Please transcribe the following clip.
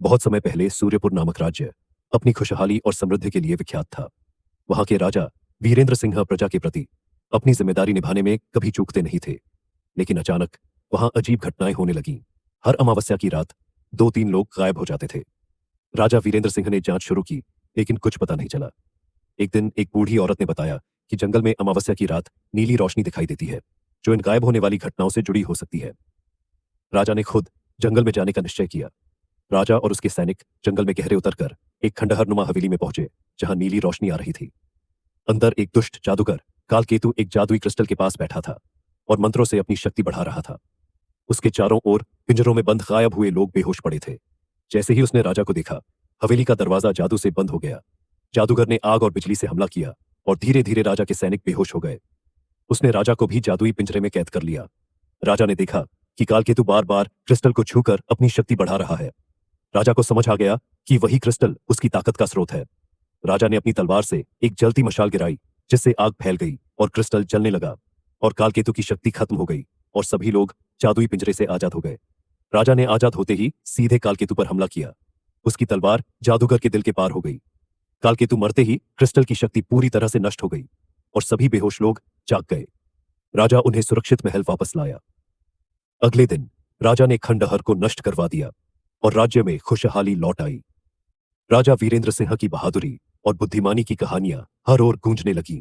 बहुत समय पहले सूर्यपुर नामक राज्य अपनी खुशहाली और समृद्धि के लिए विख्यात था। वहां के राजा वीरेंद्र सिंह प्रजा के प्रति अपनी जिम्मेदारी निभाने में कभी चूकते नहीं थे। लेकिन अचानक वहां अजीब घटनाएं होने लगीं। हर अमावस्या की रात 2-3 लोग गायब हो जाते थे। राजा वीरेंद्र सिंह ने जांच शुरू की, लेकिन कुछ पता नहीं चला। एक दिन एक बूढ़ी औरत ने बताया कि जंगल में अमावस्या की रात नीली रोशनी दिखाई देती है, जो इन गायब होने वाली घटनाओं से जुड़ी हो सकती है। राजा ने खुद जंगल में जाने का निश्चय किया। राजा और उसके सैनिक जंगल में गहरे उतरकर एक खंडहरनुमा हवेली में पहुंचे, जहां नीली रोशनी आ रही थी। अंदर एक दुष्ट जादूगर कालकेतु एक जादुई क्रिस्टल के पास बैठा था और मंत्रों से अपनी शक्ति बढ़ा रहा था। उसके चारों ओर पिंजरों में बंद गायब हुए लोग बेहोश पड़े थे। जैसे ही उसने राजा को देखा, हवेली का दरवाजा जादू से बंद हो गया। जादूगर ने आग और बिजली से हमला किया और धीरे धीरे राजा के सैनिक बेहोश हो गए। उसने राजा को भी जादुई पिंजरे में कैद कर लिया। राजा ने देखा कि कालकेतु बार बार क्रिस्टल को छूकर अपनी शक्ति बढ़ा रहा है। राजा को समझ आ गया कि वही क्रिस्टल उसकी ताकत का स्रोत है। राजा ने अपनी तलवार से एक जलती मशाल गिराई, जिससे आग फैल गई और क्रिस्टल जलने लगा और कालकेतु की शक्ति खत्म हो गई और सभी लोग जादुई पिंजरे से आजाद हो गए। राजा ने आजाद होते ही सीधे कालकेतु पर हमला किया। उसकी तलवार जादूगर के दिल के पार हो गई। कालकेतु मरते ही क्रिस्टल की शक्ति पूरी तरह से नष्ट हो गई और सभी बेहोश लोग जाग गए। राजा उन्हें सुरक्षित महल वापस लाया। अगले दिन राजा ने खंडहर को नष्ट करवा दिया और राज्य में खुशहाली लौट आई। राजा वीरेंद्र सिंह की बहादुरी और बुद्धिमानी की कहानियां हर ओर गूंजने लगीं।